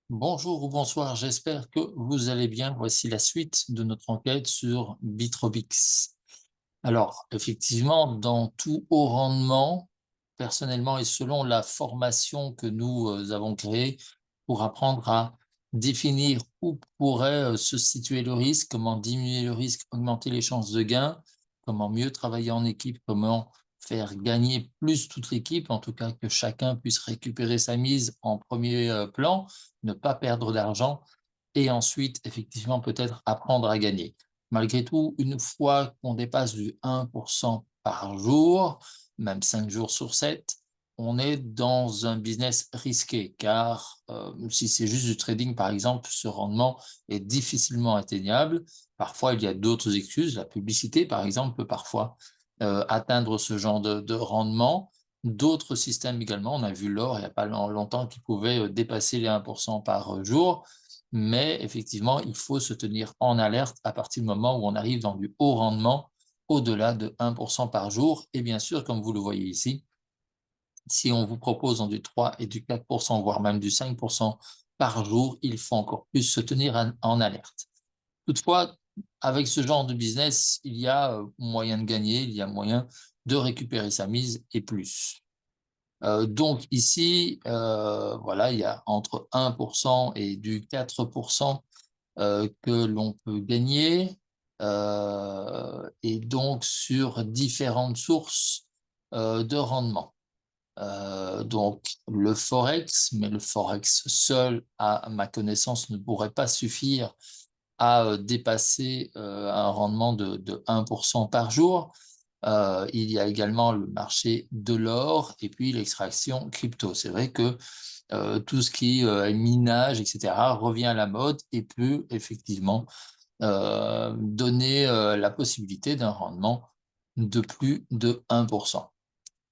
Bonjour ou bonsoir, j'espère que vous allez bien. Voici la suite de notre enquête sur Bitrobix. Alors, effectivement, dans tout haut rendement, personnellement et selon la formation que nous avons créée pour apprendre à définir où pourrait se situer le risque, comment diminuer le risque, augmenter les chances de gain, comment mieux travailler en équipe, comment faire gagner plus toute l'équipe, en tout cas que chacun puisse récupérer sa mise en premier plan, ne pas perdre d'argent et ensuite, effectivement, peut-être apprendre à gagner. Malgré tout, une fois qu'on dépasse du 1 par jour, même 5 jours sur 7, on est dans un business risqué car, si c'est juste du trading, par exemple, ce rendement est difficilement atteignable. Parfois, il y a d'autres excuses. La publicité, par exemple, peut parfois, atteindre ce genre de rendement. D'autres systèmes également, on a vu l'or il n'y a pas longtemps qui pouvait, dépasser les 1 par jour. Mais effectivement, il faut se tenir en alerte à partir du moment où on arrive dans du haut rendement, au-delà de 1 par jour. Et bien sûr, comme vous le voyez ici, si on vous propose dans du 3 et du 4 voire même du 5 par jour, il faut encore plus se tenir en alerte. Toutefois, avec ce genre de business, il y a moyen de gagner, il y a moyen de récupérer sa mise et plus. Donc ici, voilà, il y a entre 1 et du 4 que l'on peut gagner, et donc sur différentes sources, de rendement. Donc le forex, mais le forex seul, à ma connaissance, ne pourrait pas suffire à, dépasser, un rendement de 1 par jour. Il y a également le marché de l'or et puis l'extraction crypto. C'est vrai que tout ce qui est minage, etc., revient à la mode et peut effectivement donner la possibilité d'un rendement de plus de 1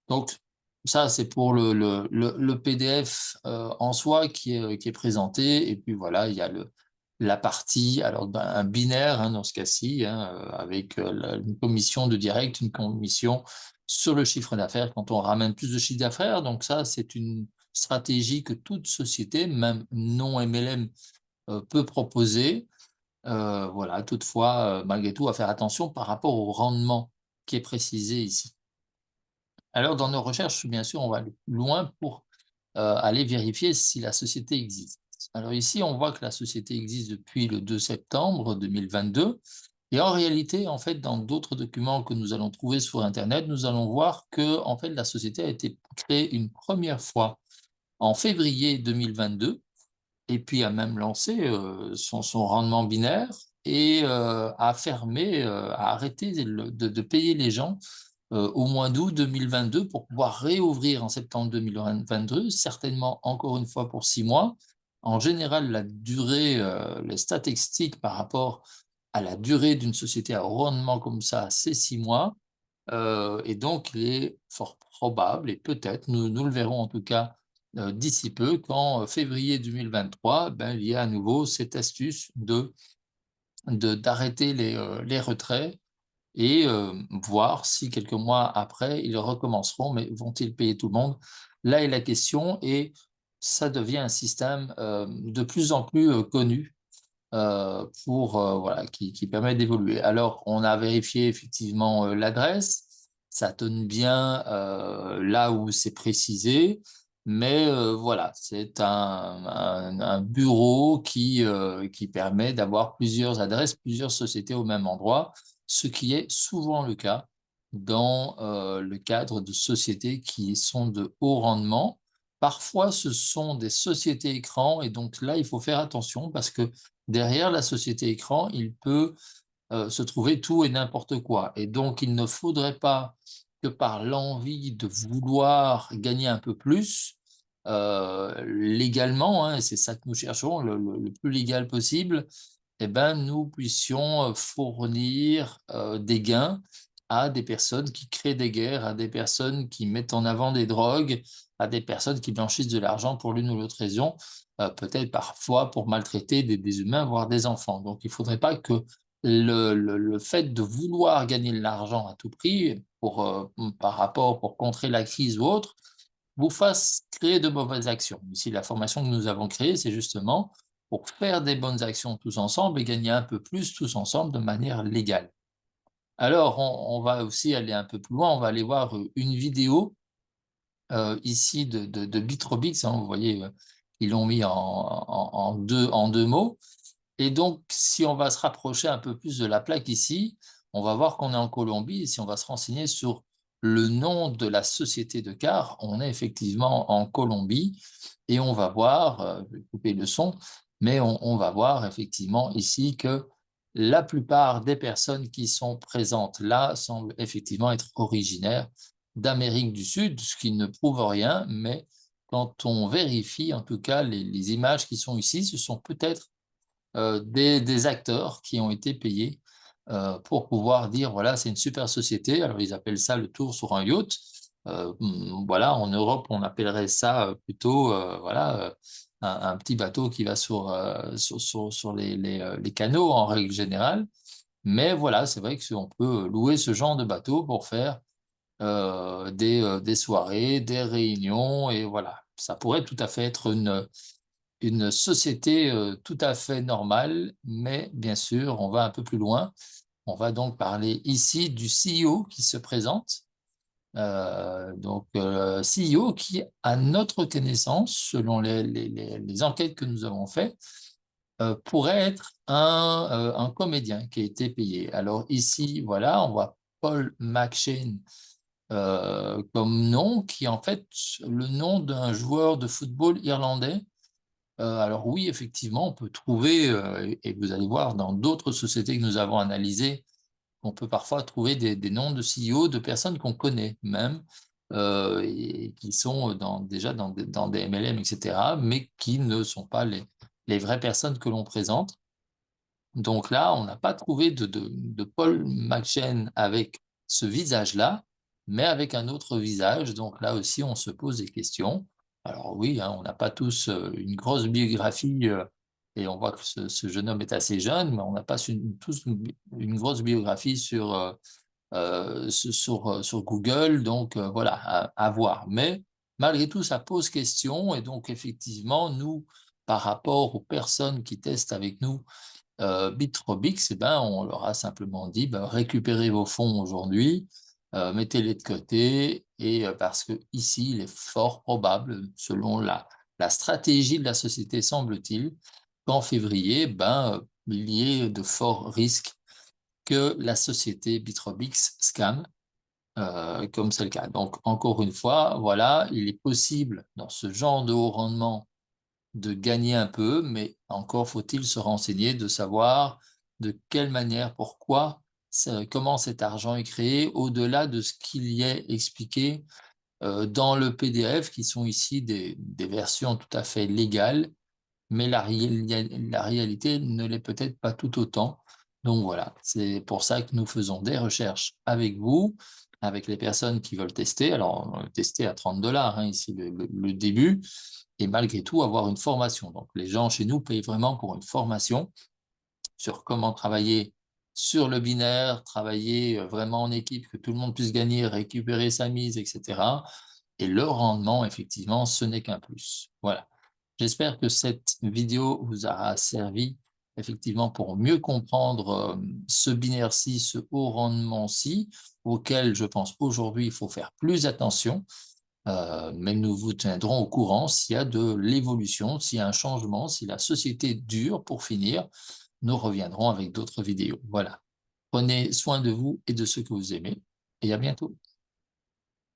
Donc, ça, c'est pour le PDF en soi qui est présenté. Et puis voilà, il y a la partie, alors ben, un binaire hein, dans ce cas-ci, hein, avec une commission de direct, une commission sur le chiffre d'affaires quand on ramène plus de chiffre d'affaires. Donc ça, c'est une stratégie que toute société, même non MLM, peut proposer. Voilà, toutefois, malgré tout, à faire attention par rapport au rendement qui est précisé ici. Alors, dans nos recherches, bien sûr, on va aller plus loin pour aller vérifier si la société existe. Alors ici, on voit que la société existe depuis le 2 septembre 2022. Et en réalité, en fait, dans d'autres documents que nous allons trouver sur Internet, nous allons voir que, en fait, la société a été créée une première fois en février 2022 et puis a même lancé son rendement binaire et a fermé, a arrêté de payer les gens au mois d'août 2022 pour pouvoir réouvrir en septembre 2022, certainement encore une fois pour 6 mois. En général, la durée, les statistiques par rapport à la durée d'une société à rendement comme ça, c'est 6 mois. Et donc il est fort probable et peut-être, nous le verrons en tout cas, d'ici peu, qu'en février 2023, ben, il y a à nouveau cette astuce d'arrêter les retraits et voir si quelques mois après, ils recommenceront, mais vont-ils payer tout le monde? Là est la question et ça devient un système, de plus en plus, connu, pour, voilà, qui permet d'évoluer. Alors on a vérifié effectivement, l'adresse, ça donne bien, là où c'est précisé, mais voilà, c'est un bureau qui permet d'avoir plusieurs adresses, plusieurs sociétés au même endroit, ce qui est souvent le cas dans, le cadre de sociétés qui sont de haut rendement. Parfois, ce sont des sociétés écrans et donc là, il faut faire attention parce que derrière la société écran, il peut, se trouver tout et n'importe quoi et donc il ne faudrait pas que par l'envie de vouloir gagner un peu plus, légalement, hein, et c'est ça que nous cherchons, le plus légal possible, et ben, nous puissions, fournir, des gains à des personnes qui créent des guerres, à des personnes qui mettent en avant des drogues, à des personnes qui blanchissent de l'argent pour l'une ou l'autre raison, peut-être parfois pour maltraiter des humains, voire des enfants. Donc il ne faudrait pas que le fait de vouloir gagner de l'argent à tout prix pour, par rapport pour contrer la crise ou autre, vous fasse créer de mauvaises actions. Ici, la formation que nous avons créée, c'est justement pour faire des bonnes actions tous ensemble et gagner un peu plus tous ensemble de manière légale. Alors, on va aussi aller un peu plus loin, on va aller voir une vidéo ici de Bitrobix, hein, vous voyez, ils l'ont mis en deux mots. Et donc, si on va se rapprocher un peu plus de la plaque ici, on va voir qu'on est en Colombie, et si on va se renseigner sur le nom de la société de car, on est effectivement en Colombie, et on va voir, je vais couper le son, mais on va voir effectivement ici que la plupart des personnes qui sont présentes là semblent effectivement être originaires d'Amérique du Sud, ce qui ne prouve rien, mais quand on vérifie, en tout cas, les images qui sont ici, ce sont peut-être des acteurs qui ont été payés pour pouvoir dire, voilà, c'est une super société. Alors, ils appellent ça le tour sur un yacht. Voilà, en Europe, on appellerait ça plutôt, voilà, un petit bateau qui va sur les canaux en règle générale. Mais voilà, c'est vrai qu'on peut louer ce genre de bateau pour faire des soirées, des réunions, et voilà. Ça pourrait tout à fait être une société tout à fait normale, mais bien sûr, on va un peu plus loin. On va donc parler ici du CEO qui se présente. CEO qui, à notre connaissance, selon les enquêtes que nous avons faites, pourrait être un comédien qui a été payé. Alors ici, voilà, on voit Paul McShane comme nom, qui est en fait le nom d'un joueur de football irlandais. Alors oui, effectivement, on peut trouver, et vous allez voir dans d'autres sociétés que nous avons analysées, on peut parfois trouver des noms de CEO de personnes qu'on connaît même, et qui sont déjà dans des MLM, etc., mais qui ne sont pas les vraies personnes que l'on présente. Donc là, on n'a pas trouvé de Paul McShane avec ce visage-là, mais avec un autre visage. Donc là aussi, on se pose des questions. Alors oui, hein, on n'a pas tous une grosse biographie, et on voit que ce jeune homme est assez jeune, mais on n'a pas tous une grosse biographie sur Google. Donc voilà, à voir. Mais malgré tout, ça pose question. Et donc effectivement, nous, par rapport aux personnes qui testent avec nous, Bitrobix, eh ben, on leur a simplement dit, ben, récupérez vos fonds aujourd'hui, mettez-les de côté, et parce que ici, il est fort probable, selon la stratégie de la société, semble-t-il, qu'en février, ben, il y ait de forts risques que la société Bitrobix scam, comme c'est le cas. Donc, encore une fois, voilà, il est possible, dans ce genre de haut rendement, de gagner un peu, mais encore faut-il se renseigner, de savoir de quelle manière, pourquoi, comment cet argent est créé, au-delà de ce qu'il y est expliqué dans le PDF, qui sont ici des versions tout à fait légales, mais la réalité ne l'est peut-être pas tout autant. Donc voilà, c'est pour ça que nous faisons des recherches avec vous, avec les personnes qui veulent tester. Alors, tester à 30 $, hein, ici le début, et malgré tout avoir une formation. Donc les gens chez nous payent vraiment pour une formation sur comment travailler sur le binaire, travailler vraiment en équipe, que tout le monde puisse gagner, récupérer sa mise, etc. Et le rendement, effectivement, ce n'est qu'un plus. Voilà. J'espère que cette vidéo vous aura servi effectivement pour mieux comprendre ce binaire-ci, ce haut rendement-ci, auquel je pense aujourd'hui il faut faire plus attention. Mais nous vous tiendrons au courant s'il y a de l'évolution, s'il y a un changement, si la société dure. Pour finir, nous reviendrons avec d'autres vidéos. Voilà. Prenez soin de vous et de ceux que vous aimez, et à bientôt.